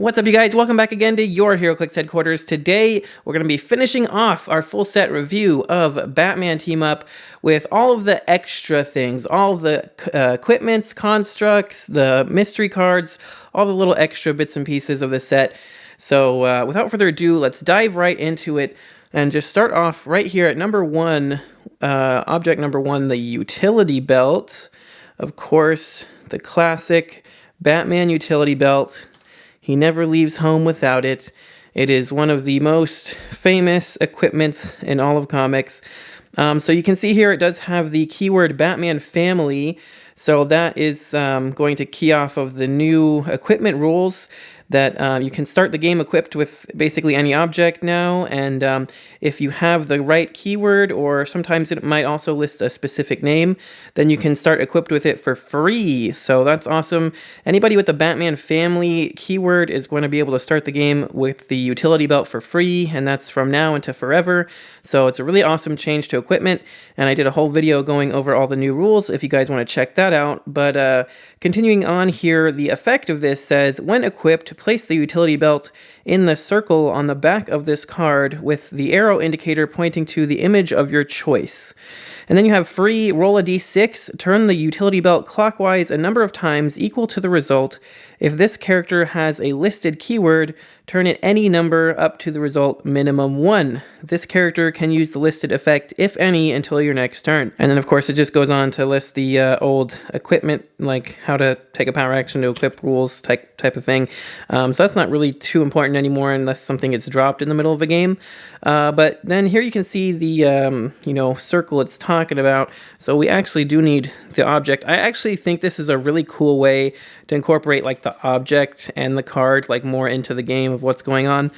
What's up, you guys? Welcome back again to your Heroclix headquarters. Today, we're going to be finishing off our full set review of Batman Team Up with all of the extra things, all of the equipments, constructs, the mystery cards, all the little extra bits and pieces of the set. So without further ado, let's dive right into it and just start off right here at number one, object number one, the utility belt. Of course, the classic Batman utility belt. He never leaves home without it. It is one of the most famous equipments in all of comics. So you can see here it does have the keyword Batman Family. So that is going to key off of the new equipment rules that you can start the game equipped with basically any object now, and if you have the right keyword, or sometimes it might also list a specific name, then you can start equipped with it for free. So that's awesome. Anybody with the Batman Family keyword is going to be able to start the game with the utility belt for free, and that's from now into forever. So it's a really awesome change to equipment, and I did a whole video going over all the new rules if you guys want to check that out. But continuing on here, the effect of this says, when equipped, place the utility belt in the circle on the back of this card with the arrow indicator pointing to the image of your choice. And then you have free, roll a d6, turn the utility belt clockwise a number of times equal to the result. If this character has a listed keyword, turn it any number up to the result minimum 1. This character can use the listed effect, if any, until your next turn. And then, of course, it just goes on to list the old equipment, like how to take a power action to equip rules type of thing. So that's not really too important anymore unless something gets dropped in the middle of a game. But then here you can see the circle it's talking about. So we actually do need the object. I actually think this is a really cool way to incorporate like the object and the card like more into the game of what's going on.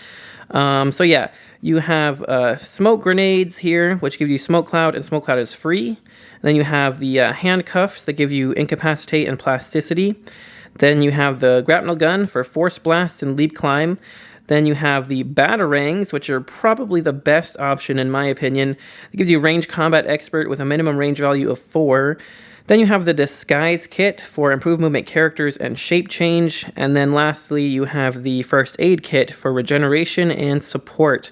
So yeah, you have smoke grenades here, which give you smoke cloud, and smoke cloud is free. And then you have the handcuffs that give you incapacitate and plasticity. Then you have the grapnel gun for force blast and leap climb. Then you have the batarangs, which are probably the best option in my opinion. It gives you range combat expert with a minimum range value of 4. Then you have the disguise kit for improved movement characters and shape change. And then lastly, you have the first aid kit for regeneration and support.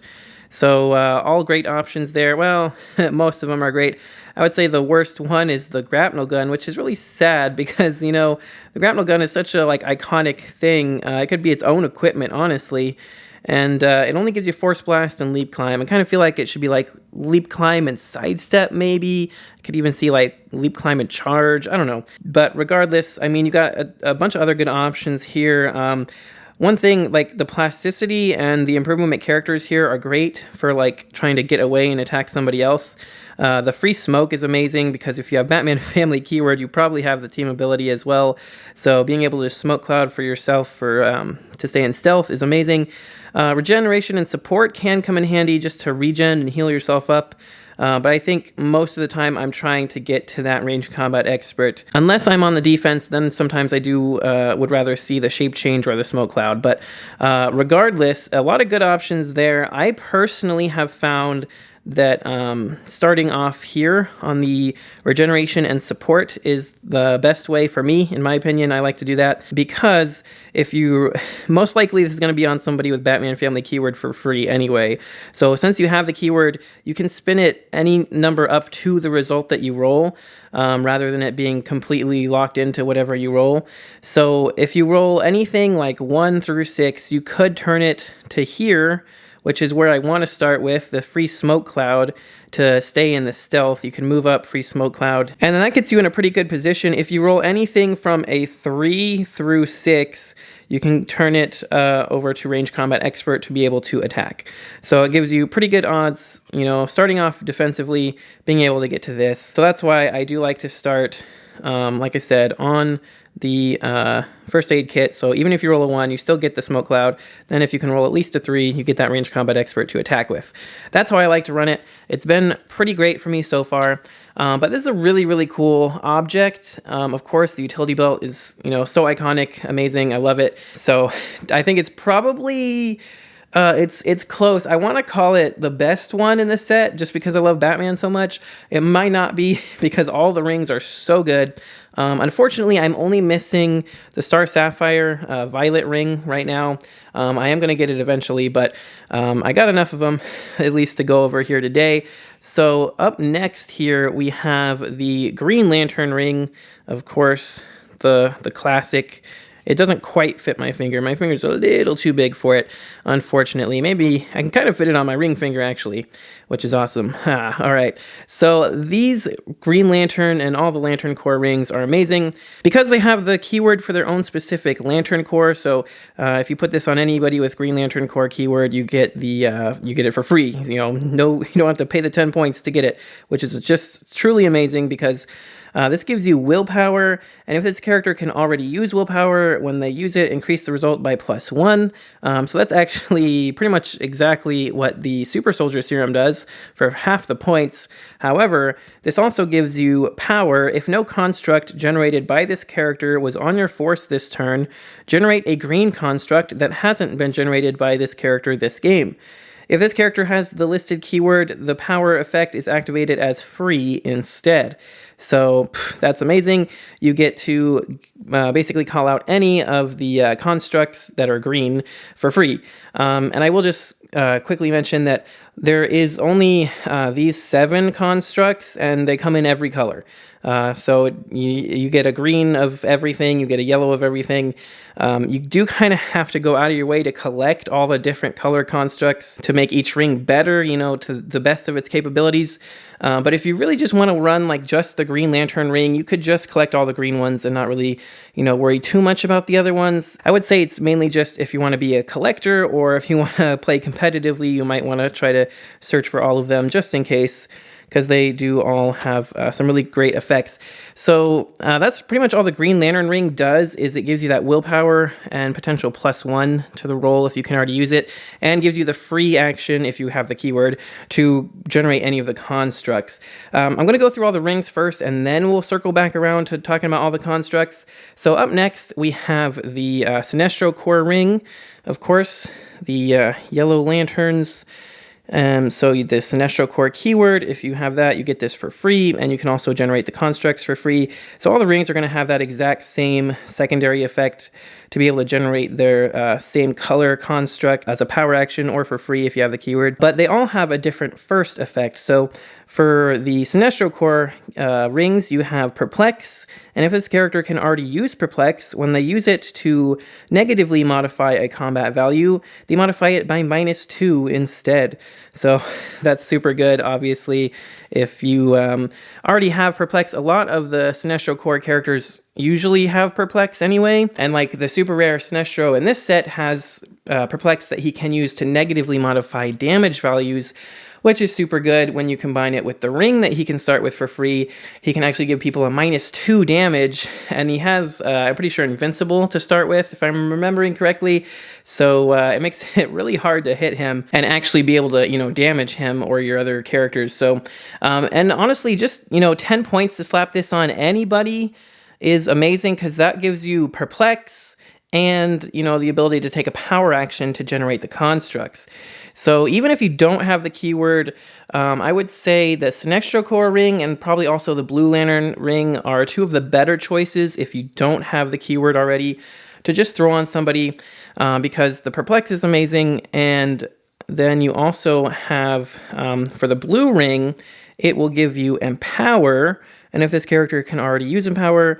So all great options there. Well, most of them are great. I would say the worst one is the grapnel gun, which is really sad because, the grapnel gun is such a iconic thing. It could be its own equipment, honestly. And it only gives you force blast and leap climb. I kind of feel like it should be like leap climb and sidestep maybe. I could even see like leap climb and charge. I don't know. But regardless, I mean, you got a bunch of other good options here. One thing, like the plasticity and the improvement characters here are great for like trying to get away and attack somebody else. The free smoke is amazing because if you have Batman Family keyword, you probably have the team ability as well. So being able to smoke cloud for yourself for to stay in stealth is amazing. Regeneration and support can come in handy just to regen and heal yourself up. But I think most of the time I'm trying to get to that range combat expert. Unless I'm on the defense, then sometimes I do would rather see the shape change or the smoke cloud. But regardless, a lot of good options there. I personally have found that starting off here on the regeneration and support is the best way for me. In my opinion, I like to do that because if you, most likely this is going to be on somebody with Batman Family keyword for free anyway. So since you have the keyword, you can spin it any number up to the result that you roll, rather than it being completely locked into whatever you roll. So if you roll anything like 1 through 6, you could turn it to here, which is where I want to start with, the free smoke cloud to stay in the stealth. You can move up free smoke cloud. And then that gets you in a pretty good position. If you roll anything from a 3 through 6, you can turn it over to range combat expert to be able to attack. So it gives you pretty good odds, starting off defensively, being able to get to this. So that's why I do like to start, like I said, on the first aid kit. So even if you roll a 1, you still get the smoke cloud. Then if you can roll at least a 3, you get that range combat expert to attack with. That's how I like to run it. It's been pretty great for me so far. But this is a really, really cool object. Of course, the utility belt is, so iconic, amazing. I love it. So I think it's probably It's close. I want to call it the best one in the set just because I love Batman so much. It might not be because all the rings are so good. Unfortunately, I'm only missing the Star Sapphire Violet ring right now. I am going to get it eventually, but I got enough of them at least to go over here today. So up next here, we have the Green Lantern ring, of course, the classic. It doesn't quite fit my finger. My finger's a little too big for it, unfortunately. Maybe I can kind of fit it on my ring finger, actually, which is awesome. All right. So these Green Lantern and all the Lantern Core rings are amazing because they have the keyword for their own specific Lantern Core. So if you put this on anybody with Green Lantern Core keyword, you get it for free. No, you don't have to pay the 10 points to get it, which is just truly amazing because this gives you willpower, and if this character can already use willpower, when they use it, increase the result by +1. So that's actually pretty much exactly what the Super Soldier Serum does for half the points. However, this also gives you power. If no construct generated by this character was on your force this turn, generate a green construct that hasn't been generated by this character this game. If this character has the listed keyword, the power effect is activated as free instead. So that's amazing. You get to basically call out any of the constructs that are green for free. And I will just quickly mention that there is only these 7 constructs, and they come in every color. So you get a green of everything, you get a yellow of everything. You do kind of have to go out of your way to collect all the different color constructs to make each ring better, to the best of its capabilities. But if you really just want to run like just the Green Lantern ring, you could just collect all the green ones and not really, worry too much about the other ones. I would say it's mainly just if you want to be a collector, or if you want to play competitively, you might want to try to search for all of them just in case, because they do all have some really great effects. So that's pretty much all the Green Lantern ring does, is it gives you that willpower and potential +1 to the roll if you can already use it, and gives you the free action, if you have the keyword, to generate any of the constructs. I'm going to go through all the rings first, and then we'll circle back around to talking about all the constructs. So up next, we have the Sinestro Core ring, of course, the Yellow Lanterns. So the Sinestro Core keyword, if you have that, you get this for free, and you can also generate the constructs for free. So all the rings are going to have that exact same secondary effect to be able to generate their same color construct as a power action, or for free if you have the keyword. But they all have a different first effect. So for the Sinestro Core rings, you have Perplex, and if this character can already use Perplex, when they use it to negatively modify a combat value, they modify it by -2 instead. So that's super good, obviously. If you already have Perplex, a lot of the Sinestro Core characters usually have Perplex anyway, and like the super rare Sinestro in this set has Perplex that he can use to negatively modify damage values, which is super good. When you combine it with the ring that he can start with for free, he can actually give people a -2 damage, and he has, I'm pretty sure, Invincible to start with, if I'm remembering correctly, so it makes it really hard to hit him and actually be able to, damage him or your other characters. So, and honestly, just, 10 points to slap this on anybody is amazing, because that gives you Perplex and, the ability to take a power action to generate the constructs. So even if you don't have the keyword, I would say the Sinestro Core ring and probably also the Blue Lantern ring are 2 of the better choices if you don't have the keyword already, to just throw on somebody, because the Perplex is amazing. And then you also have, for the blue ring, it will give you Empower, and if this character can already use Empower,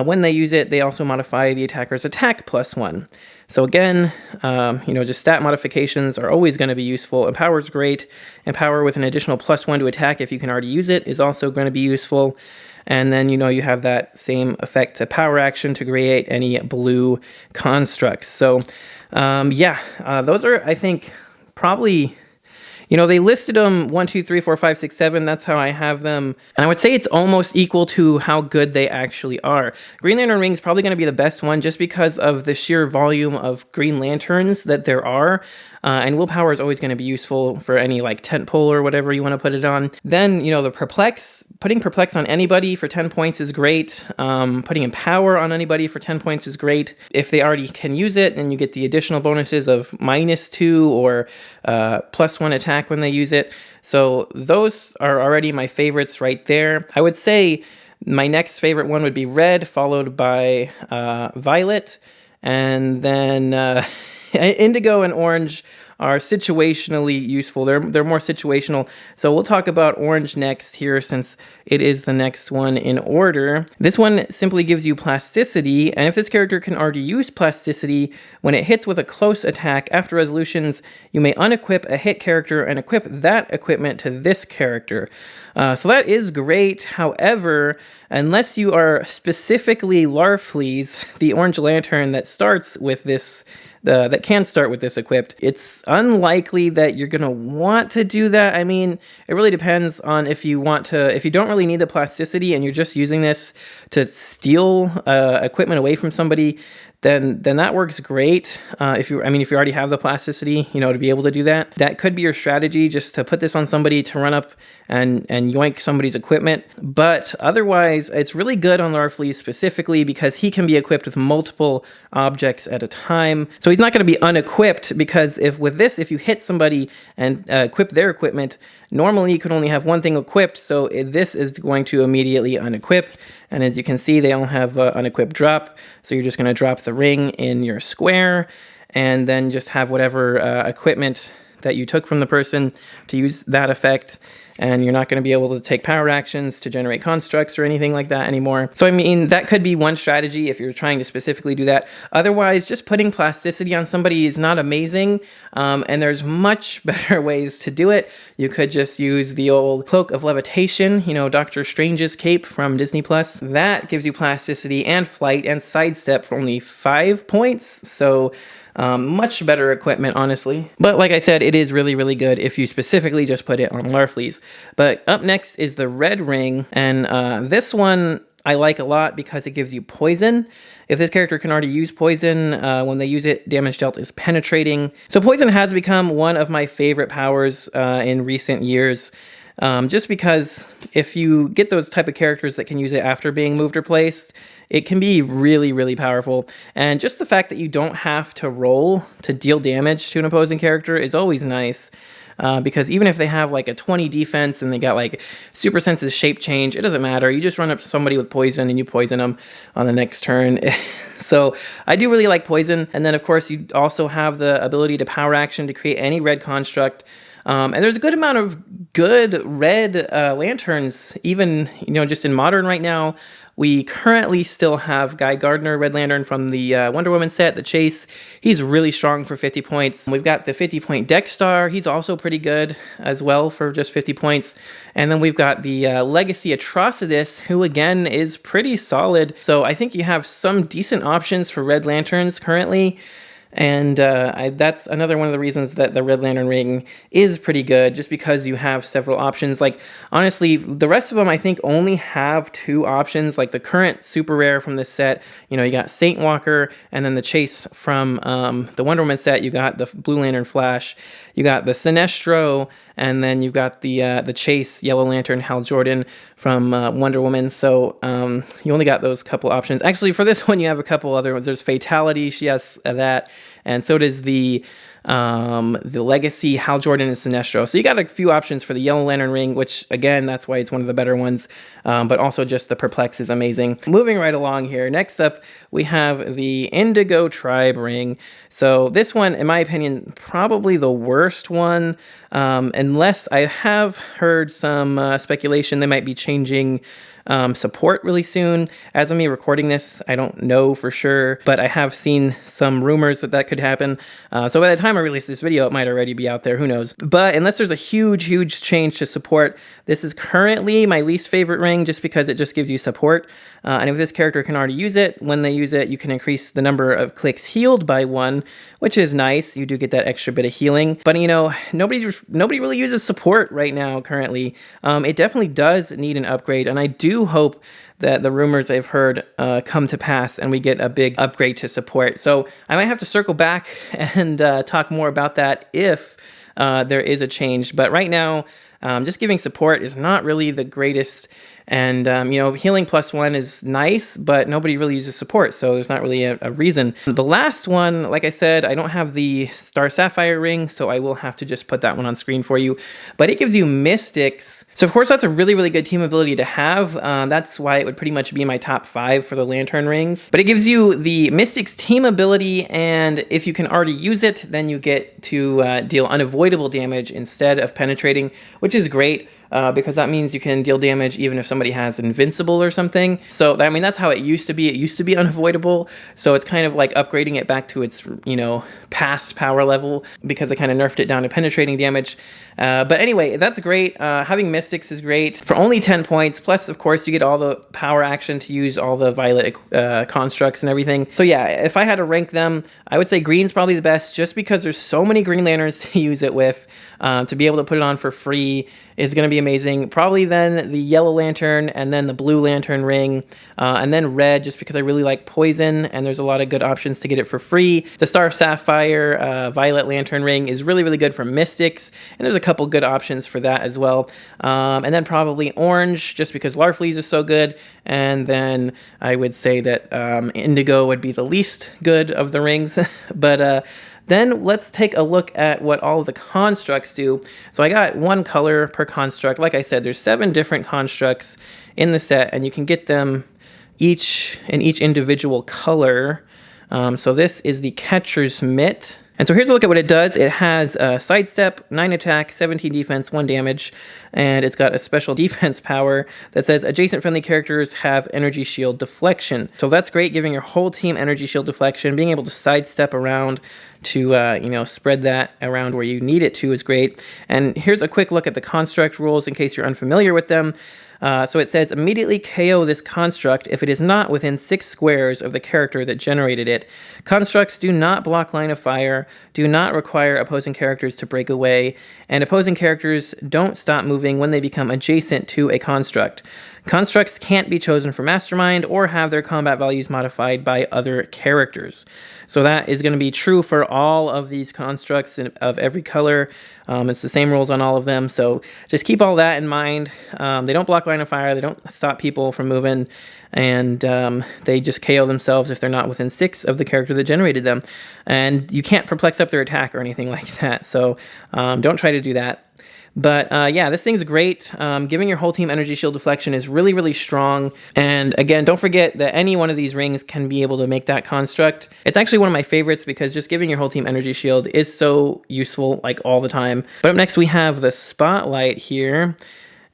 when they use it, they also modify the attacker's attack +1. So again, just stat modifications are always going to be useful. Empower is great. Empower with an additional +1 to attack if you can already use it is also going to be useful. And then, you have that same effect to power action to create any blue constructs. So, those are, I think, probably, You know, they listed them 1, 2, 3, 4, 5, 6, 7. That's how I have them. And I would say it's almost equal to how good they actually are. Green Lantern Ring is probably going to be the best one just because of the sheer volume of Green Lanterns that there are. And willpower is always going to be useful for any like tent pole or whatever you want to put it on. Then, you know, the Perplex, putting Perplex on anybody for 10 points is great. Putting Empower on anybody for 10 points is great. If they already can use it, then you get the additional bonuses of -2 or +1 attack when they use it. So those are already my favorites right there. I would say my next favorite one would be red, followed by violet, and then indigo and orange are situationally useful. They're more situational. So we'll talk about orange next here since it is the next one in order. This one simply gives you plasticity, and if this character can already use plasticity, when it hits with a close attack after resolutions, you may unequip a hit character and equip that equipment to this character. So that is great. However, unless you are specifically Larfleeze, the orange lantern that starts with this that can start with this equipped, it's unlikely that you're going to want to do that. I mean, it really depends on if you don't really need the plasticity and you're just using this to steal equipment away from somebody, then that works great. If you already have the plasticity, you know, to be able to do that, that could be your strategy, just to put this on somebody to run up and yoink somebody's equipment. But otherwise, it's really good on Larfleeze specifically because he can be equipped with multiple objects at a time. So he's not going to be unequipped, because if you hit somebody and equip their equipment, normally you could only have one thing equipped, so this is going to immediately unequip. And as you can see, they all have unequipped drop, so you're just going to drop the ring in your square, and then just have whatever equipment that you took from the person to use that effect. And you're not going to be able to take power actions to generate constructs or anything like that anymore. So I mean, that could be one strategy if you're trying to specifically do that. Otherwise, just putting plasticity on somebody is not amazing, and there's much better ways to do it. You could just use the old Cloak of Levitation, you know, Doctor Strange's cape from Disney+. That gives you plasticity and flight and sidestep for only 5 points. So much better equipment, honestly. But like I said, it is really, really good if you specifically just put it on Larfleeze. But up next is the red ring, and this one I like a lot because it gives you poison. If this character can already use poison, when they use it, damage dealt is penetrating. So poison has become one of my favorite powers in recent years. Just because if you get those type of characters that can use it after being moved or placed, it can be really, really powerful. And just the fact that you don't have to roll to deal damage to an opposing character is always nice. Because even if they have like a 20 defense and they got like super senses shape change, it doesn't matter. You just run up to somebody with poison and you poison them on the next turn. So I do really like poison. And then of course you also have the ability to power action to create any red construct. And there's a good amount of good red lanterns, even, you know, just in Modern right now. We currently still have Guy Gardner, Red Lantern from the Wonder Woman set, The Chase. He's really strong for 50 points. We've got the 50-point Deck Star. He's also pretty good as well for just 50 points. And then we've got the Legacy Atrocitus, who again is pretty solid. So I think you have some decent options for Red Lanterns currently. And that's another one of the reasons that the Red Lantern Ring is pretty good, just because you have several options. Like, honestly, the rest of them, I think, only have 2 options. Like, the current super rare from this set, you know, you got Saint Walker, and then the Chase from the Wonder Woman set, you got the Blue Lantern Flash, you got the Sinestro, and then you've got the Chase Yellow Lantern Hal Jordan from Wonder Woman. So you only got those couple options. Actually, for this one, you have a couple other ones. There's Fatality, she has that, and so does the Legacy Hal Jordan and Sinestro. So you got a few options for the Yellow Lantern Ring, which again, that's why it's one of the better ones. But also just the Perplex is amazing. Moving right along here. Next up, we have the Indigo Tribe Ring. So this one, in my opinion, probably the worst one. Unless I have heard some speculation they might be changing support really soon. As of me recording this, I don't know for sure, but I have seen some rumors that that could happen. So by the time I release this video, it might already be out there, who knows. But unless there's a huge change to support, this is currently my least favorite ring just because it just gives you support. And if this character can already use it, when they use it, you can increase the number of clicks healed by 1, which is nice. You do get that extra bit of healing. But you know, nobody really uses support right now currently. It definitely does need an upgrade, and I do hope that the rumors I've heard come to pass and we get a big upgrade to support. So I might have to circle back and talk more about that if there is a change. But right now, just giving support is not really the greatest. And, you know, healing +1 is nice, but nobody really uses support, so there's not really a reason. The last one, like I said, I don't have the Star Sapphire ring, so I will have to just put that one on screen for you. But it gives you Mystics. So, of course, that's a really good team ability to have. That's why it would pretty much be my top 5 for the Lantern rings. But it gives you the Mystics team ability, and if you can already use it, then you get to deal unavoidable damage instead of penetrating, which is great. Because that means you can deal damage even if somebody has invincible or something. So, I mean, that's how it used to be. It used to be unavoidable. So it's kind of like upgrading it back to its, you know, past power level because they kind of nerfed it down to penetrating damage. But anyway, that's great. Having Mystics is great for only 10 points. Plus, of course, you get all the power action to use all the Violet constructs and everything. So yeah, if I had to rank them, I would say green's probably the best just because there's so many Green Lanterns to use it with. To be able to put it on for free is going to be amazing. Probably then the Yellow Lantern and then the Blue Lantern ring and then red just because I really like Poison and there's a lot of good options to get it for free. The Star Sapphire Violet Lantern ring is really good for Mystics and there's a couple good options for that as well. And then probably Orange just because Larfleeze is so good. And then I would say that Indigo would be the least good of the rings. But then let's take a look at what all of the constructs do. So I got 1 color per construct. Like I said, there's 7 different constructs in the set, and you can get them each in each individual color. So this is the Catcher's Mitt. And so here's a look at what it does. It has Sidestep, 9 attack, 17 defense, 1 damage, and it's got a special defense power that says adjacent friendly characters have energy shield deflection. So that's great, giving your whole team energy shield deflection. Being able to sidestep around to you know, spread that around where you need it to is great. And here's a quick look at the construct rules in case you're unfamiliar with them. So it says, immediately KO this construct if it is not within 6 squares of the character that generated it. Constructs do not block line of fire, do not require opposing characters to break away, and opposing characters don't stop moving when they become adjacent to a construct. Constructs can't be chosen for Mastermind or have their combat values modified by other characters. So that is going to be true for all of these constructs of every color. It's the same rules on all of them, so just keep all that in mind. They don't block line of fire, they don't stop people from moving, and they just KO themselves if they're not within 6 of the character that generated them. And you can't perplex up their attack or anything like that, so don't try to do that. But yeah, this thing's great. Giving your whole team energy shield deflection is really strong. And again, don't forget that any one of these rings can be able to make that construct. It's actually one of my favorites because just giving your whole team energy shield is so useful, like all the time. But up next we have the Spotlight here.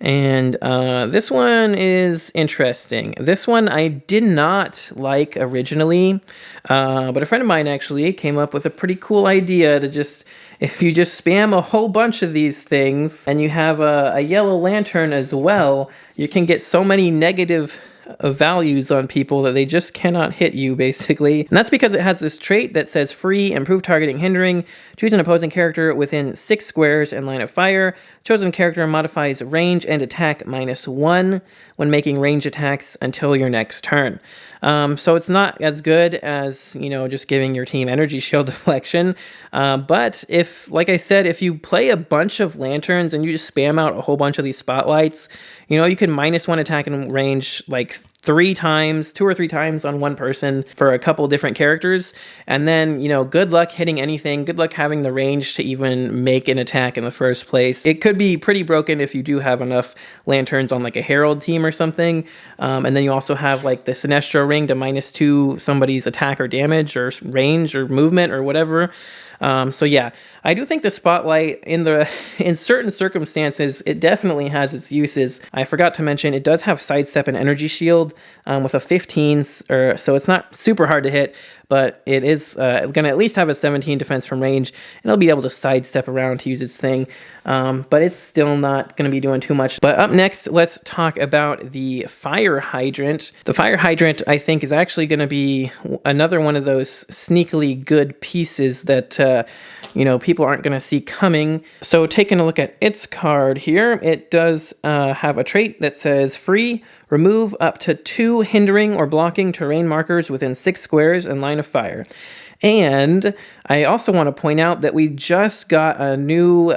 And this one is interesting. This one I did not like originally, but a friend of mine actually came up with a pretty cool idea to just, if you just spam a whole bunch of these things and you have a Yellow Lantern as well, you can get so many negative values on people that they just cannot hit you, basically. And that's because it has this trait that says free, improve targeting hindering, choose an opposing character within 6 squares and line of fire. Chosen character modifies range and attack -1 when making range attacks until your next turn. So it's not as good as, you know, just giving your team energy shield deflection. But if, like I said, if you play a bunch of lanterns and you just spam out a whole bunch of these spotlights, you know, you can -1 attack and range like two or three times on one person for a couple different characters. And then, good luck hitting anything. Good luck having the range to even make an attack in the first place. It could be pretty broken if you do have enough lanterns on like a Herald team or something. And then you also have like the Sinestro ring to -2 somebody's attack or damage or range or movement or whatever. So yeah, I do think the Spotlight in certain circumstances, it definitely has its uses. I forgot to mention it does have Sidestep and Energy Shield with a 15, so it's not super hard to hit, but it is going to at least have a 17 defense from range, and it'll be able to sidestep around to use its thing. But it's still not going to be doing too much. But up next, let's talk about the Fire Hydrant. The Fire Hydrant, I think, is actually going to be another one of those sneakily good pieces that, people aren't going to see coming. So taking a look at its card here, it does have a trait that says free, remove up to 2 hindering or blocking terrain markers within 6 squares in line of fire. And I also want to point out that we just got a new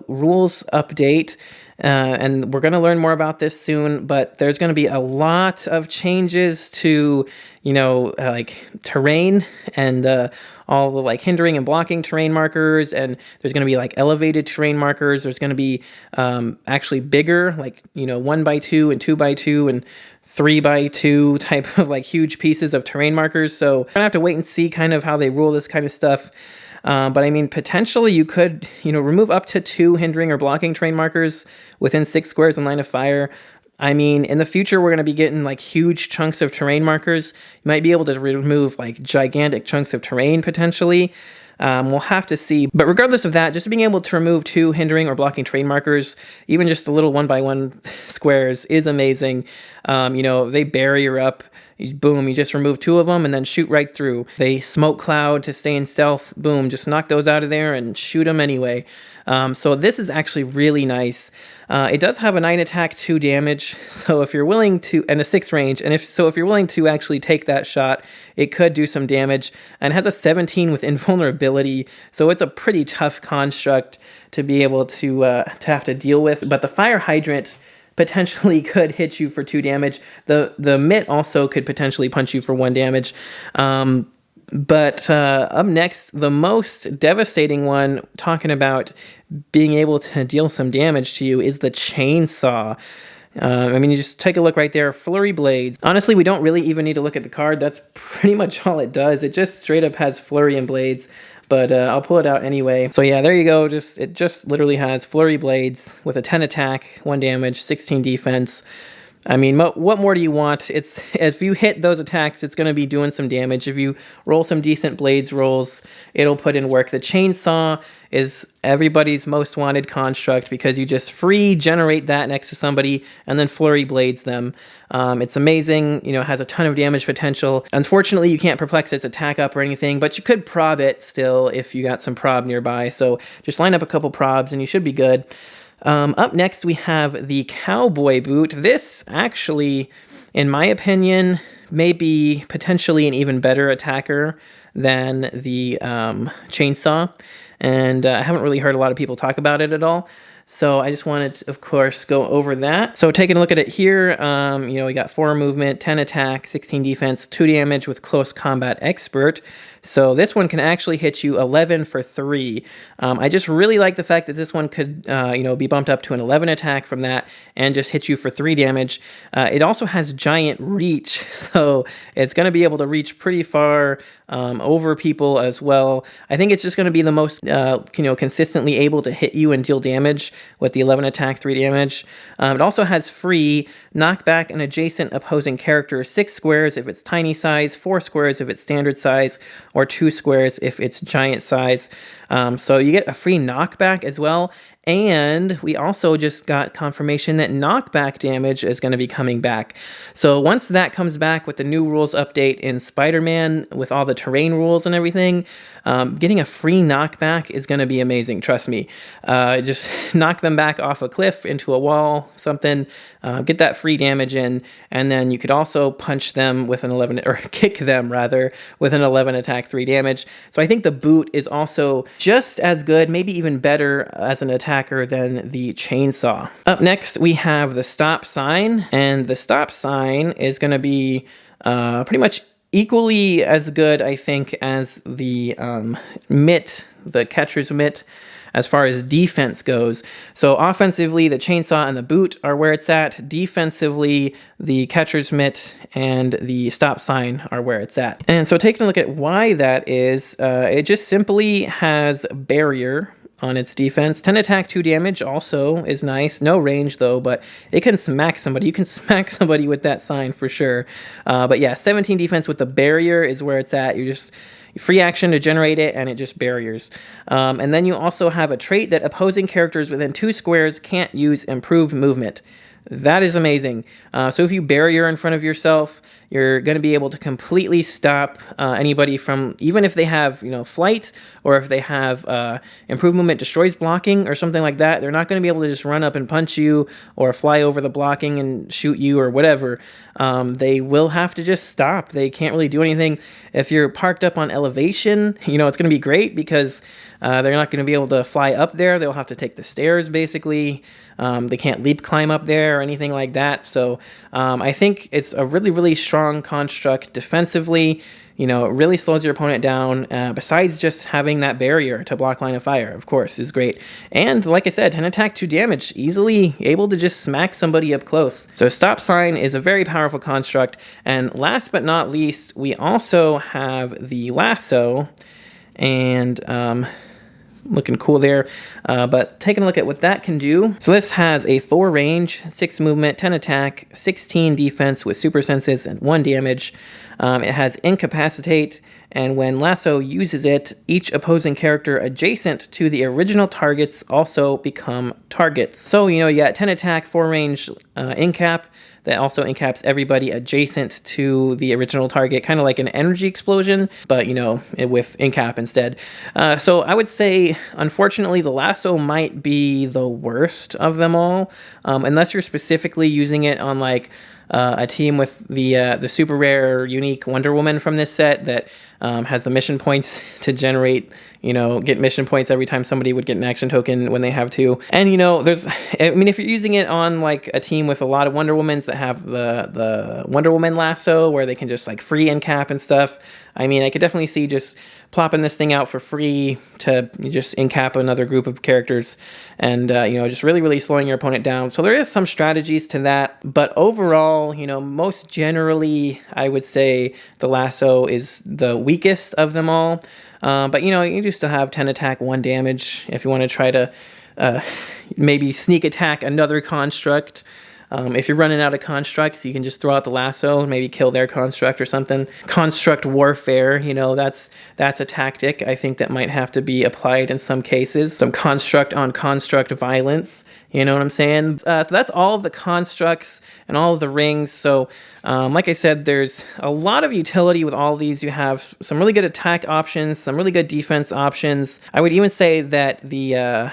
rules update, and we're going to learn more about this soon, but there's going to be a lot of changes to, like terrain and all the like hindering and blocking terrain markers, and there's going to be like elevated terrain markers. There's going to be actually bigger, like 1x2 and 2x2 and 3x2 type of like huge pieces of terrain markers. So we're gonna have to wait and see kind of how they rule this kind of stuff. But I mean, potentially you could, remove up to 2 hindering or blocking terrain markers within 6 squares in line of fire. I mean, in the future, we're going to be getting like huge chunks of terrain markers. You might be able to remove like gigantic chunks of terrain potentially. We'll have to see. But regardless of that, just being able to remove 2 hindering or blocking terrain markers, even just a little 1x1 squares, is amazing. They barrier up. Boom, you just remove 2 of them and then shoot right through. They smoke cloud to stay in stealth. Boom, just knock those out of there and shoot them anyway. So this is actually really nice. It does have a 9 attack, 2 damage. So if you're willing to, and a 6 range, and if you're willing to actually take that shot, it could do some damage. And it has a 17 with invulnerability. So it's a pretty tough construct to be able to have to deal with. But the Fire Hydrant potentially could hit you for 2 damage. The mitt also could potentially punch you for 1 damage. But up next, the most devastating one, talking about being able to deal some damage to you, is the Chainsaw. You just take a look right there. Flurry Blades. Honestly, we don't really even need to look at the card. That's pretty much all it does. It just straight up has Flurry and Blades. But I'll pull it out anyway. So yeah, there you go. It just literally has Flurry Blades with a 10 attack, 1 damage, 16 defense. I mean, what more do you want? If you hit those attacks, it's going to be doing some damage. If you roll some decent Blades rolls, it'll put in work. The Chainsaw is everybody's most wanted construct because you just free generate that next to somebody and then Flurry Blades them. It's amazing. It has a ton of damage potential. Unfortunately, you can't perplex its attack up or anything, but you could prob it still if you got some prob nearby. So just line up a couple probs and you should be good. Up next, we have the Cowboy Boot. This actually, in my opinion, may be potentially an even better attacker than the Chainsaw. And I haven't really heard a lot of people talk about it at all. So I just wanted to, of course, go over that. So taking a look at it here, we got 4 movement, 10 attack, 16 defense, 2 damage with Close Combat Expert. So this one can actually hit you 11 for 3. I just really like the fact that this one could, be bumped up to an 11 attack from that and just hit you for 3 damage. It also has Giant Reach, so it's going to be able to reach pretty far over people as well. I think it's just going to be the most, consistently able to hit you and deal damage with the 11 attack, 3 damage. It also has free knock back an adjacent opposing character 6 squares if it's tiny size, 4 squares if it's standard size, or 2 squares if it's giant size. So you get a free knockback as well. And we also just got confirmation that knockback damage is going to be coming back. So once that comes back with the new rules update in Spider-Man, with all the terrain rules and everything, getting a free knockback is going to be amazing. Trust me. Just knock them back off a cliff, into a wall, something, get that free damage in, and then you could also punch them with an 11, or kick them rather, with an 11 attack, 3 damage. So I think the boot is also just as good, maybe even better as an attack attacker than the chainsaw. Up next, we have the stop sign, and the stop sign is going to be pretty much equally as good, I think, as the mitt, the catcher's mitt, as far as defense goes. So offensively, the chainsaw and the boot are where it's at. Defensively, the catcher's mitt and the stop sign are where it's at. And so taking a look at why that is, it just simply has barrier on its defense. 10 attack, 2 damage also is nice. No range though, but it can smack somebody. You can smack somebody with that sign for sure. But yeah, 17 defense with the barrier is where it's at. You're just free action to generate it, and it just barriers. And then you also have a trait that opposing characters within 2 squares can't use improved movement. That is amazing. So if you barrier in front of yourself, you're going to be able to completely stop anybody from, even if they have, flight, or if they have improved movement destroys blocking or something like that, they're not going to be able to just run up and punch you or fly over the blocking and shoot you or whatever. They will have to just stop. They can't really do anything. If you're parked up on elevation, it's going to be great because they're not going to be able to fly up there. They'll have to take the stairs, basically. They can't leap climb up there or anything like that. So I think it's a really, really strong construct defensively. It really slows your opponent down. Besides just having that barrier to block line of fire, of course, is great. And like I said, 10 attack, 2 damage, easily able to just smack somebody up close. So stop sign is a very powerful construct. And last but not least, we also have the lasso. And looking cool there, but taking a look at what that can do. So this has a 4 range, 6 movement, 10 attack, 16 defense with super senses, and 1 damage. It has incapacitate, and when lasso uses it, each opposing character adjacent to the original targets also become targets. So, you got 10 attack, 4 range incap, that also incaps everybody adjacent to the original target, kind of like an energy explosion, but, with incap instead. So I would say, unfortunately, the lasso might be the worst of them all, unless you're specifically using it on, like, a team with the super rare unique Wonder Woman from this set that has the mission points to generate, get mission points every time somebody would get an action token when they have to. And, if you're using it on like a team with a lot of Wonder Womans that have the Wonder Woman lasso where they can just like free incap and stuff, I could definitely see just plopping this thing out for free to just incap another group of characters and, just really, really slowing your opponent down. So there is some strategies to that, but overall, most generally, I would say the lasso is the weakest of them all. But, you do still have 10 attack, 1 damage if you want to try to maybe sneak attack another construct. If you're running out of constructs, you can just throw out the lasso and maybe kill their construct or something. Construct warfare, that's a tactic I think that might have to be applied in some cases. Some construct on construct violence. You know what I'm saying? So that's all of the constructs and all of the rings. So like I said, there's a lot of utility with all of these. You have some really good attack options, some really good defense options. I would even say that the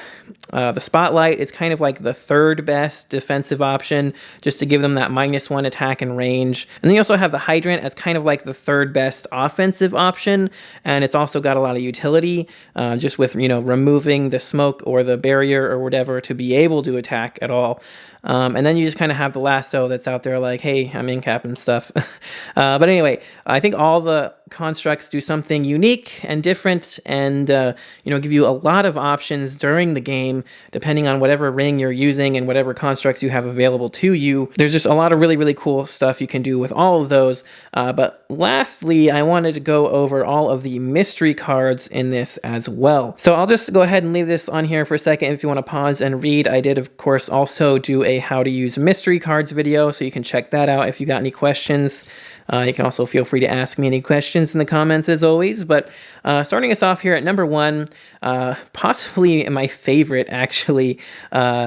spotlight is kind of like the 3rd best defensive option, just to give them that -1 attack and range. And then you also have the hydrant as kind of like the 3rd best offensive option, and it's also got a lot of utility, just with removing the smoke or the barrier or whatever to be able to attack at all. And then you just kind of have the lasso that's out there like, hey, I'm in cap and stuff. But anyway, I think all the constructs do something unique and different and, give you a lot of options during the game, depending on whatever ring you're using and whatever constructs you have available to you. There's just a lot of really, really cool stuff you can do with all of those. But lastly, I wanted to go over all of the mystery cards in this as well. So I'll just go ahead and leave this on here for a second if you want to pause and read. I did, of course, also do a how to use mystery cards video, so you can check that out if you got any questions. You can also feel free to ask me any questions in the comments as always. But starting us off here at number 1, possibly my favorite actually,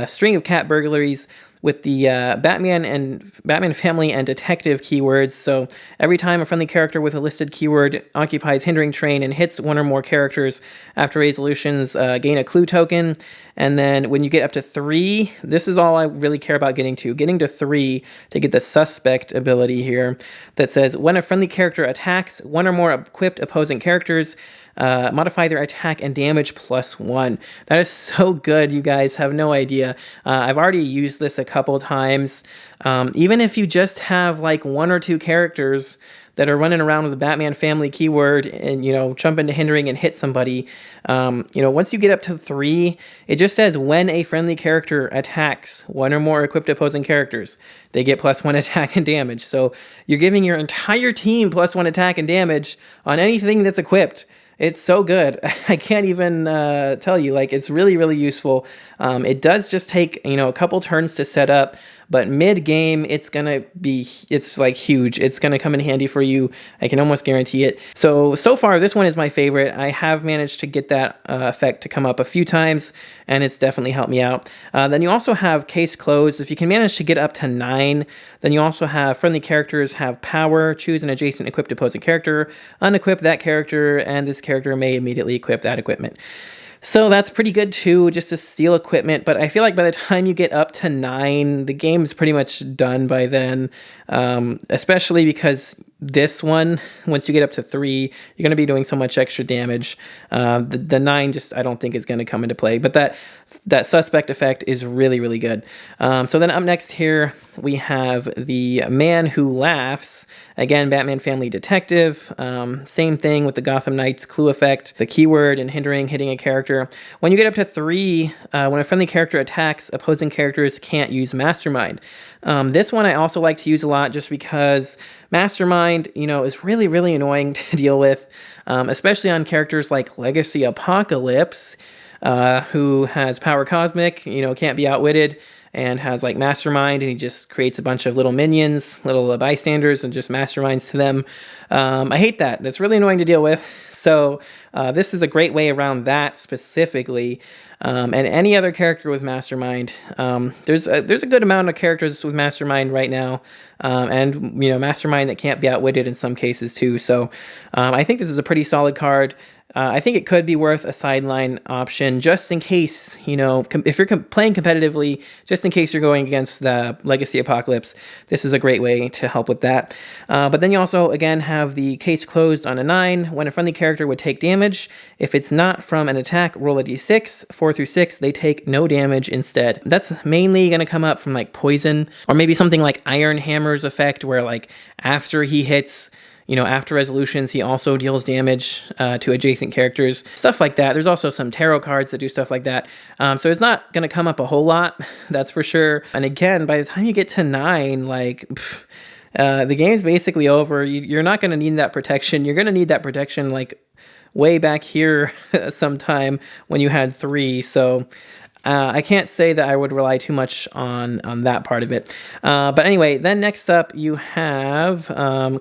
string of cat burglaries with the Batman family and detective keywords. So every time a friendly character with a listed keyword occupies hindering terrain and hits one or more characters after resolutions, gain a clue token. And then when you get up to 3, this is all I really care about getting to. Getting to 3 to get the suspect ability here that says when a friendly character attacks one or more equipped opposing characters, modify their attack and damage +1. That is so good, you guys have no idea. I've already used this a couple times. Even if you just have like 1 or 2 characters that are running around with the Batman family keyword and, jump into hindering and hit somebody, once you get up to 3, it just says when a friendly character attacks 1 or more equipped opposing characters, they get +1 attack and damage. So you're giving your entire team +1 attack and damage on anything that's equipped. It's so good. I can't even tell you, like, it's really, really useful. It does just take, a couple turns to set up, but mid-game, it's like huge. It's going to come in handy for you. I can almost guarantee it. So far, this one is my favorite. I have managed to get that effect to come up a few times, and it's definitely helped me out. Then you also have case closed. If you can manage to get up to 9, then you also have friendly characters have power, choose an adjacent equipped opposing character, unequip that character, and this character may immediately equip that equipment. So that's pretty good too, just to steal equipment, but I feel like by the time you get up to 9, the game's pretty much done by then, especially because this one, once you get up to 3, you're going to be doing so much extra damage. The 9 just, I don't think, is going to come into play, but that suspect effect is really, really good. So then up next here, we have the Man Who Laughs. Again, Batman Family Detective. Same thing with the Gotham Knights clue effect, the keyword and hitting a character. When you get up to 3, when a friendly character attacks, opposing characters can't use Mastermind. This one I also like to use a lot just because Mastermind, is really, really annoying to deal with, especially on characters like Legacy Apocalypse, who has power cosmic, can't be outwitted, and has like Mastermind, and he just creates a bunch of little minions, little bystanders, and just masterminds to them. I hate that. That's really annoying to deal with. So this is a great way around that specifically. And any other character with Mastermind. There's a good amount of characters with Mastermind right now, and Mastermind that can't be outwitted in some cases too. So I think this is a pretty solid card. I think it could be worth a sideline option just in case, if you're playing competitively, just in case you're going against the Legacy Apocalypse, this is a great way to help with that. But then you also, again, have the case closed on a 9. When a friendly character would take damage, if it's not from an attack, roll a d6. 4 through 6, they take no damage instead. That's mainly going to come up from like poison, or maybe something like Iron Hammer's effect, where like after he hits, after resolutions, he also deals damage to adjacent characters, stuff like that. There's also some tarot cards that do stuff like that. So it's not going to come up a whole lot, that's for sure. And again, by the time you get to 9, the game's basically over. You're not going to need that protection. You're going to need that protection like way back here sometime when you had 3. So I can't say that I would rely too much on that part of it. But anyway, then next up you have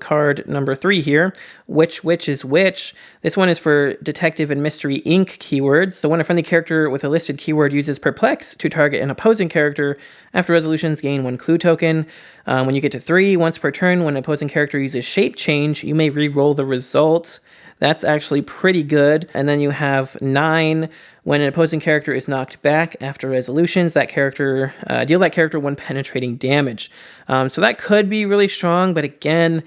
card number 3 here, Which is Which. This one is for Detective and Mystery Inc. keywords. So when a friendly character with a listed keyword uses Perplex to target an opposing character, after resolutions gain 1 clue token. When you get to 3, once per turn, when an opposing character uses Shape Change, you may re-roll the result. That's actually pretty good. And then you have 9. When an opposing character is knocked back after resolutions, that character deal that character 1 penetrating damage. So that could be really strong, but again,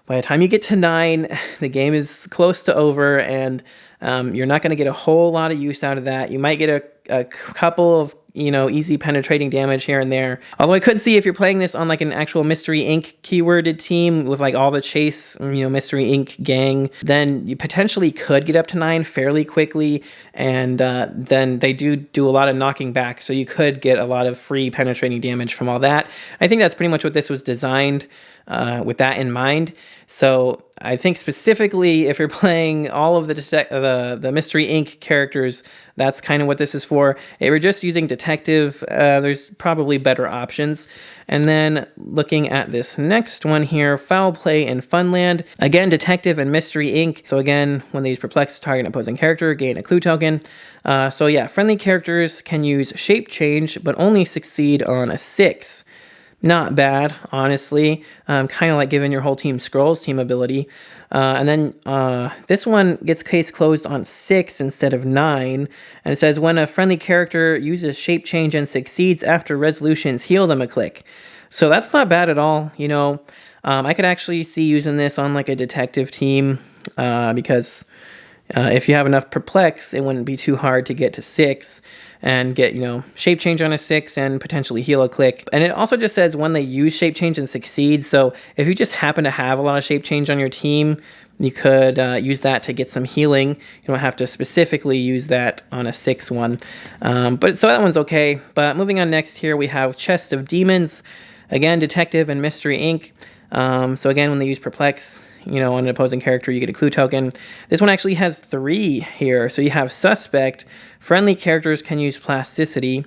by the time you get to 9, the game is close to over, and you're not going to get a whole lot of use out of that. You might get a couple of easy penetrating damage here and there. Although I could see if you're playing this on like an actual Mystery Inc. keyworded team with like all the Chase, Mystery Inc. gang, then you potentially could get up to 9 fairly quickly, and then they do a lot of knocking back, so you could get a lot of free penetrating damage from all that. I think that's pretty much what this was designed with that in mind. So I think specifically if you're playing all of the Mystery Inc. characters, that's kind of what this is for. If you're just using Detective, there's probably better options. And then looking at this next one here, Foul Play in Funland. Again, Detective and Mystery Inc. So again, when they use Perplex to target an opposing character, gain a clue token. So yeah, friendly characters can use Shape Change, but only succeed on a 6. Not bad, honestly. Kind of like giving your whole team Scrolls team ability. And then this one gets case closed on 6 instead of 9. And it says, when a friendly character uses Shape Change and succeeds after resolutions, heal them a click. So that's not bad at all, I could actually see using this on like a detective team because If you have enough perplex, it wouldn't be too hard to get to 6 and get, shape change on a 6 and potentially Heroclix. And it also just says when they use shape change and succeed. So if you just happen to have a lot of shape change on your team, you could use that to get some healing. You don't have to specifically use that on a 6 one. But so that one's okay. But moving on next here, we have Chest of Demons. Again, Detective and Mystery Inc. So again, when they use Perplex, on an opposing character, you get a clue token. This one actually has 3 here. So you have Suspect. Friendly characters can use Plasticity.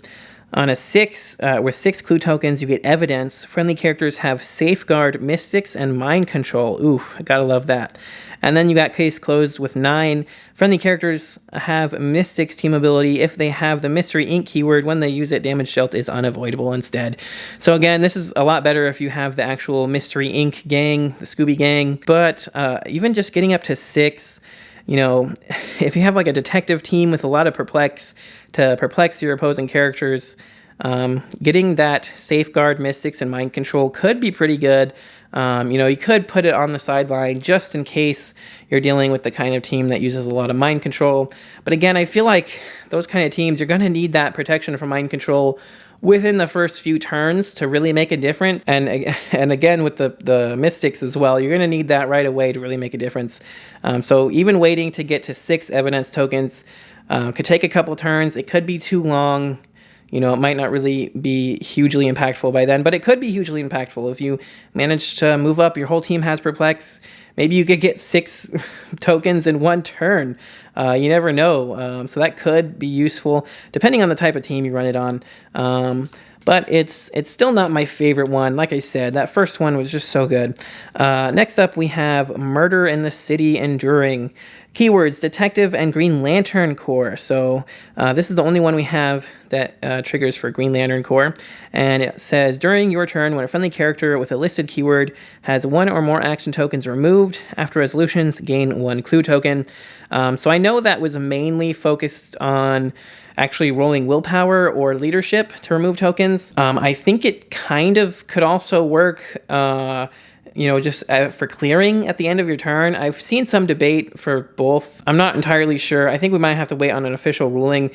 On a 6, with 6 clue tokens, you get Evidence. Friendly characters have Safeguard, Mystics, and Mind Control. Ooh, I gotta love that. And then you got Case Closed with 9. Friendly characters have Mystics team ability. If they have the Mystery Inc. keyword, when they use it, damage dealt is unavoidable instead. So again, this is a lot better if you have the actual Mystery Inc. gang, the Scooby Gang. But even just getting up to 6, if you have like a detective team with a lot of perplex to perplex your opposing characters, getting that Safeguard, Mystics, and Mind Control could be pretty good. You could put it on the sideline just in case you're dealing with the kind of team that uses a lot of Mind Control. But again, I feel like those kind of teams, you're going to need that protection from Mind Control within the first few turns to really make a difference. And again, with the Mystics as well, you're going to need that right away to really make a difference. So even waiting to get to 6 evidence tokens could take a couple turns. It could be too long. It might not really be hugely impactful by then, but it could be hugely impactful if you manage to move up. Your whole team has Perplex. Maybe you could get 6 tokens in one turn. You never know. So that could be useful, depending on the type of team you run it on. But it's still not my favorite one. Like I said, that first one was just so good. Next up, we have Murder in the City Enduring. Keywords, Detective and Green Lantern Corps. So this is the only one we have that triggers for Green Lantern Corps. And it says, during your turn, when a friendly character with a listed keyword has 1 or more action tokens removed, after resolutions, gain 1 clue token. So I know that was mainly focused on actually rolling willpower or leadership to remove tokens. I think it kind of could also work just for clearing at the end of your turn. I've seen some debate for both. I'm not entirely sure. I think we might have to wait on an official ruling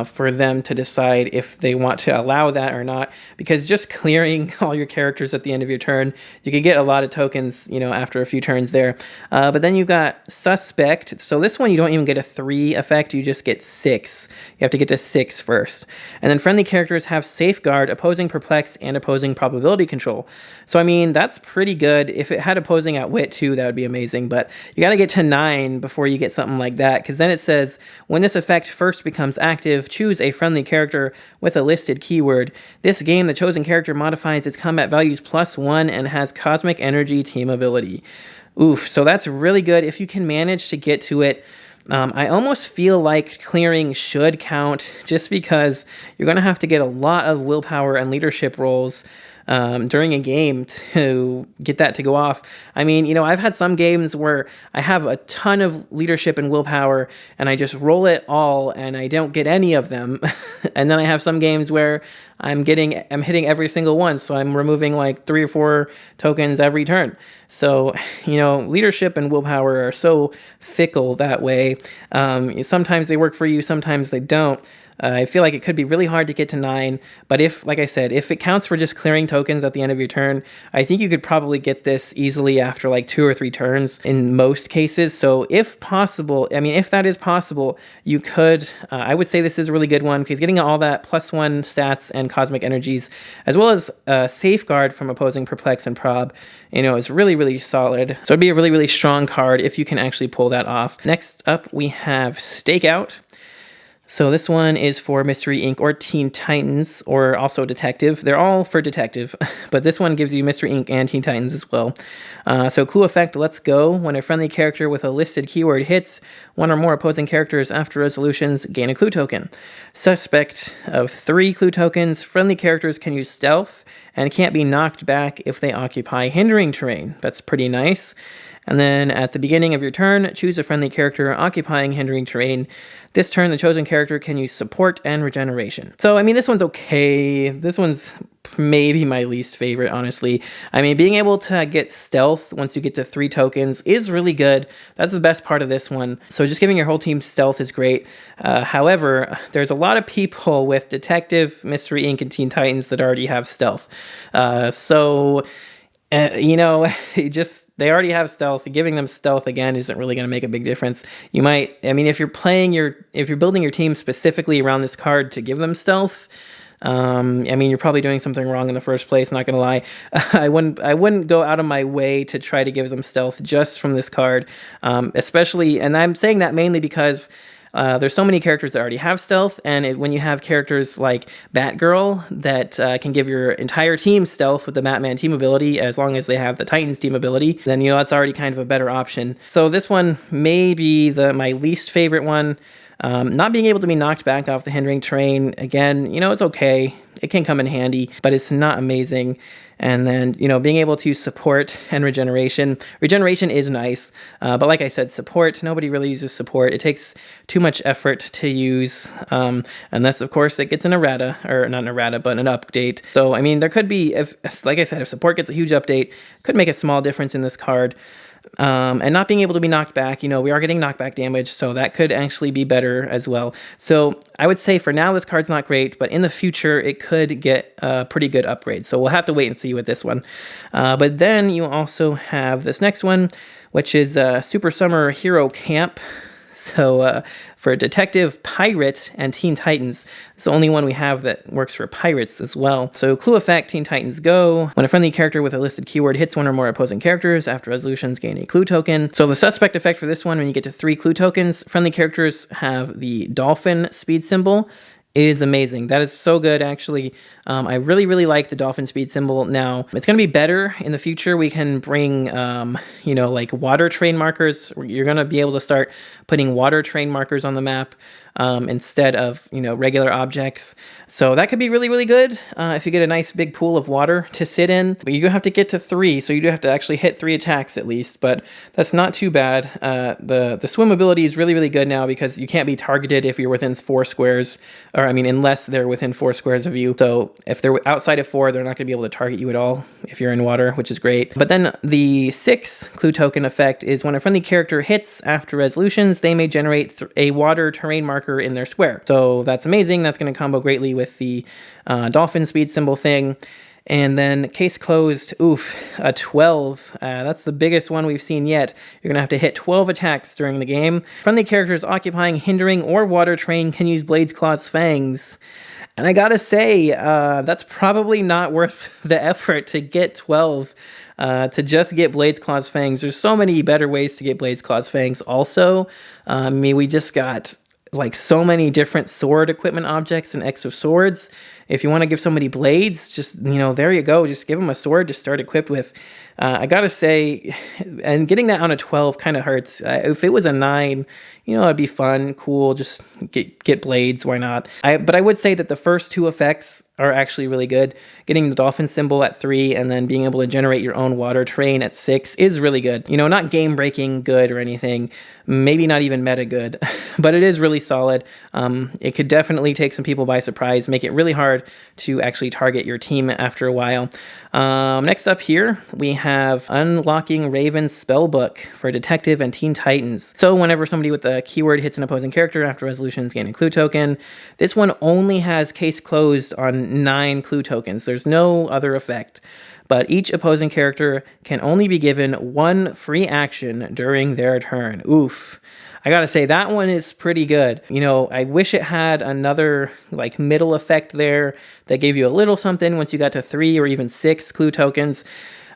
for them to decide if they want to allow that or not, because just clearing all your characters at the end of your turn, you could get a lot of tokens, after a few turns there. But then you've got Suspect. So this one, you don't even get a 3 effect. You just get 6. You have to get to 6 first. And then friendly characters have Safeguard, Opposing Perplex, and Opposing Probability Control. So, that's pretty good. If it had Opposing Outwit too, that would be amazing. But you got to get to 9 before you get something like that, because then it says, when this effect first becomes active, choose a friendly character with a listed keyword. This game, the chosen character modifies its combat values +1 and has Cosmic Energy team ability. Oof, so that's really good if you can manage to get to it. I almost feel like clearing should count, just because you're going to have to get a lot of willpower and leadership rolls during a game to get that to go off. I've had some games where I have a ton of leadership and willpower and I just roll it all and I don't get any of them. And then I have some games where I'm hitting every single one. So I'm removing like 3 or 4 tokens every turn. So, leadership and willpower are so fickle that way. Sometimes they work for you, sometimes they don't. I feel like it could be really hard to get to 9, but like I said, if it counts for just clearing tokens at the end of your turn, I think you could probably get this easily after like 2 or 3 turns in most cases. So if possible, if that is possible, you could, I would say this is a really good one, because getting all that +1 stats and cosmic energies, as well as Safeguard from Opposing Perplex and Prob, is really, really solid. So it'd be a really, really strong card if you can actually pull that off. Next up, we have Stakeout. So this one is for Mystery Inc. or Teen Titans, or also Detective. They're all for Detective, but this one gives you Mystery Inc. and Teen Titans as well. So clue effect, Let's Go. When a friendly character with a listed keyword hits 1 or more opposing characters after resolutions, gain a clue token. Suspect of 3 clue tokens. Friendly characters can use Stealth and can't be knocked back if they occupy hindering terrain. That's pretty nice. And then at the beginning of your turn, choose a friendly character occupying hindering terrain. This turn, the chosen character can use support and regeneration. So, I mean, this one's okay. This one's maybe my least favorite, honestly. I mean, being able to get stealth once you get to 3 tokens is really good. That's the best part of this one. So just giving your whole team stealth is great. However, there's a lot of people with Detective, Mystery Inc., and Teen Titans that already have stealth. You know, they already have stealth. Giving them stealth again isn't really going to make a big difference. You might, I mean, if you're building your team specifically around this card to give them stealth, I mean, you're probably doing something wrong in the first place. Not gonna lie, I wouldn't go out of my way to try to give them stealth just from this card, especially. And I'm saying that mainly because there's so many characters that already have stealth, and when you have characters like Batgirl that can give your entire team stealth with the Batman team ability, as long as they have the Titans team ability, then that's already kind of a better option. So this one may be my least favorite one. Not being able to be knocked back off the hindering terrain, again, it's okay. It can come in handy, but it's not amazing. And then, being able to support and regeneration. Regeneration is nice, but like I said, support, nobody really uses support. It takes too much effort to use, unless, of course, it gets an errata, or not an errata, but an update. So, I mean, there could be, like I said, if support gets a huge update, could make a small difference in this card. And not being able to be knocked back, we are getting knockback damage, so that could actually be better as well. So I would say for now, this card's not great, but in the future, it could get a pretty good upgrade. So we'll have to wait and see with this one. But then you also have this next one, which is Super Summer Hero Camp. So for Detective, Pirate, and Teen Titans, it's the only one we have that works for Pirates as well. So clue effect, Teen Titans Go. When a friendly character with a listed keyword hits one or more opposing characters, after resolutions gain a clue token. So the suspect effect for this one, when you get to 3 clue tokens, friendly characters have the dolphin speed symbol. Is amazing. That is so good, actually. I really, really like the dolphin speed symbol. Now, it's going to be better in the future. We can bring, like water train markers. You're going to be able to start putting water train markers on the map instead of, regular objects. So that could be really, really good if you get a nice big pool of water to sit in. But you do have to get to 3, so you do have to actually hit 3 attacks at least, but that's not too bad. The swim ability is really, really good now because you can't be targeted if you're within 4 squares, unless they're within 4 squares of you. So if they're outside of 4, they're not going to be able to target you at all if you're in water, which is great. But then the 6 clue token effect is when a friendly character hits after resolutions, they may generate a water terrain marker in their square. So that's amazing. That's going to combo greatly with the dolphin speed symbol thing. And then case closed, a 12. That's the biggest one we've seen yet. You're going to have to hit 12 attacks during the game. Friendly characters occupying hindering or water train can use Blades, Claws, Fangs. And I gotta say, that's probably not worth the effort to get 12. To just get Blades, Claws, Fangs. There's so many better ways to get Blades, Claws, Fangs also. We just got so many different sword equipment objects and X of Swords. If you want to give somebody blades, just, there you go. Just give them a sword to start equipped with. I gotta say, and getting that on a 12 kind of hurts. If it was a 9, it'd be fun, cool, just get blades, why not? But I would say that the first 2 effects are actually really good. Getting the dolphin symbol at 3 and then being able to generate your own water train at 6 is really good. Not game-breaking good or anything, maybe not even meta good, but it is really solid. It could definitely take some people by surprise, make it really hard to actually target your team after a while. Next up here, we have Unlocking Raven's Spellbook for Detective and Teen Titans. So whenever somebody with a keyword hits an opposing character after resolutions gain a clue token, this one only has case closed on 9 clue tokens. There's no other effect. But each opposing character can only be given 1 free action during their turn. Oof. I gotta say, that one is pretty good. I wish it had another middle effect there that gave you a little something once you got to 3 or even 6 clue tokens.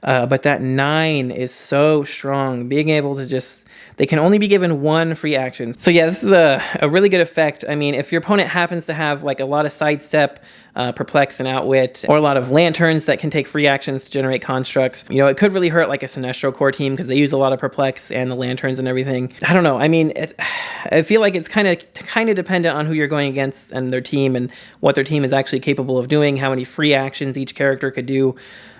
But that 9 is so strong. Being able to they can only be given 1 free action. So yeah, this is a really good effect. I mean, if your opponent happens to have a lot of sidestep, perplex, and outwit, or a lot of lanterns that can take free actions to generate constructs, it could really hurt a Sinestro core team because they use a lot of perplex and the lanterns and everything. I don't know. I mean, I feel like it's kind of dependent on who you're going against and their team and what their team is actually capable of doing, how many free actions each character could do.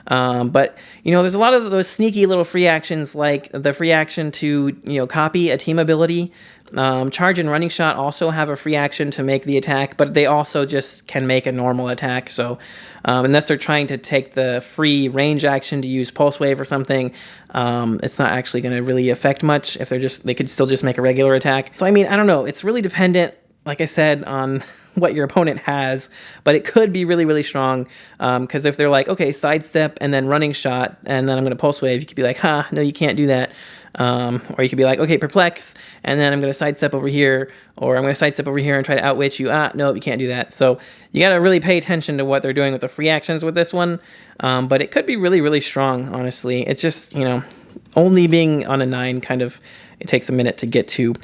But, there's a lot of those sneaky little free actions, like the free action to, copy a team ability. Charge and running shot also have a free action to make the attack, but they also just can make a normal attack. So unless they're trying to take the free range action to use pulse wave or something, it's not actually going to really affect much. If they could still just make a regular attack. So I mean, I don't know. It's really dependent, like I said, on what your opponent has, but it could be really, really strong. Because if they're like, okay, sidestep and then running shot, and then I'm going to pulse wave, you could be like, no, you can't do that. Or you could be like, okay, perplex, and then I'm going to sidestep over here, or I'm going to sidestep over here and try to outwit you. No, you can't do that. So you got to really pay attention to what they're doing with the free actions with this one. But it could be really, really strong, honestly. It's just, only being on a 9 it takes a minute to get to.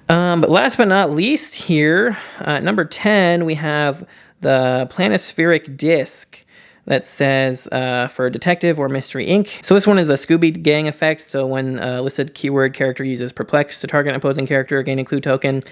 But last but not least here, number 10, we have the planispheric disc that says for Detective or Mystery Inc. So this one is a Scooby Gang effect. So when listed keyword character uses Perplex to target an opposing character, gain a clue token.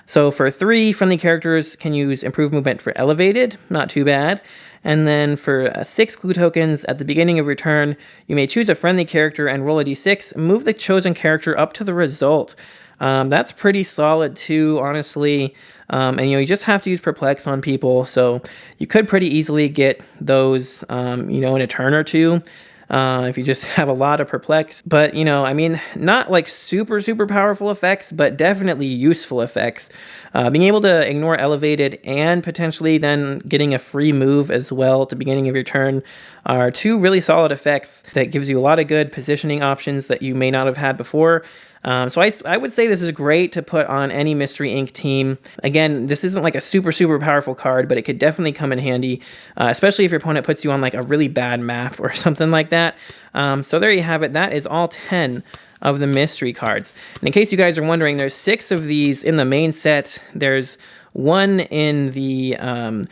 So for 3, friendly characters can use Improved Movement for Elevated. Not too bad. And then for 6 clue tokens, at the beginning of your turn, you may choose a friendly character and roll a d6. Move the chosen character up to the result. That's pretty solid too, honestly. And you just have to use Perplex on people, so you could pretty easily get those, in a turn or two, if you just have a lot of Perplex. But, I mean, not like super, super powerful effects, but definitely useful effects. Being able to ignore Elevated and potentially then getting a free move as well at the beginning of your turn are 2 really solid effects that gives you a lot of good positioning options that you may not have had before. So I would say this is great to put on any Mystery Inc. team. Again, this isn't like a super, super powerful card, but it could definitely come in handy, especially if your opponent puts you on like a really bad map or something like that. So there you have it. That is all 10 of the mystery cards. And in case you guys are wondering, there's 6 of these in the main set. There's 1 in the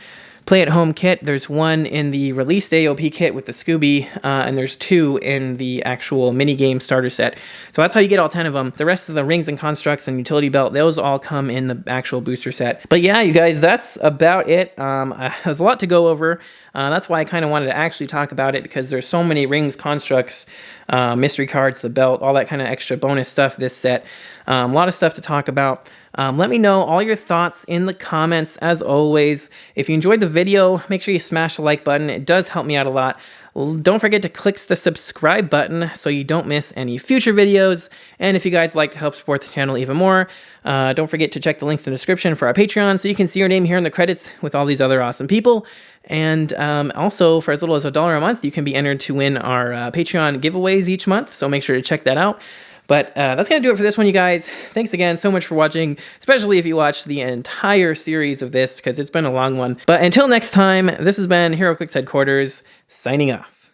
Play at Home kit, there's 1 in the released AOP kit with the Scooby, and there's 2 in the actual minigame starter set. So that's how you get all 10 of them. The rest of the rings and constructs and utility belt, those all come in the actual booster set. But yeah, you guys, that's about it. There's a lot to go over. That's why I kind of wanted to actually talk about it, because there's so many rings, constructs, mystery cards, the belt, all that kind of extra bonus stuff this set. A lot of stuff to talk about. Let me know all your thoughts in the comments, as always. If you enjoyed the video, make sure you smash the like button. It does help me out a lot. Don't forget to click the subscribe button so you don't miss any future videos. And if you guys like to help support the channel even more, don't forget to check the links in the description for our Patreon so you can see your name here in the credits with all these other awesome people. And also, for as little as $1 a month, you can be entered to win our Patreon giveaways each month. So make sure to check that out. But that's going to do it for this one, you guys. Thanks again so much for watching, especially if you watched the entire series of this, because it's been a long one. But until next time, this has been Heroclix Headquarters, signing off.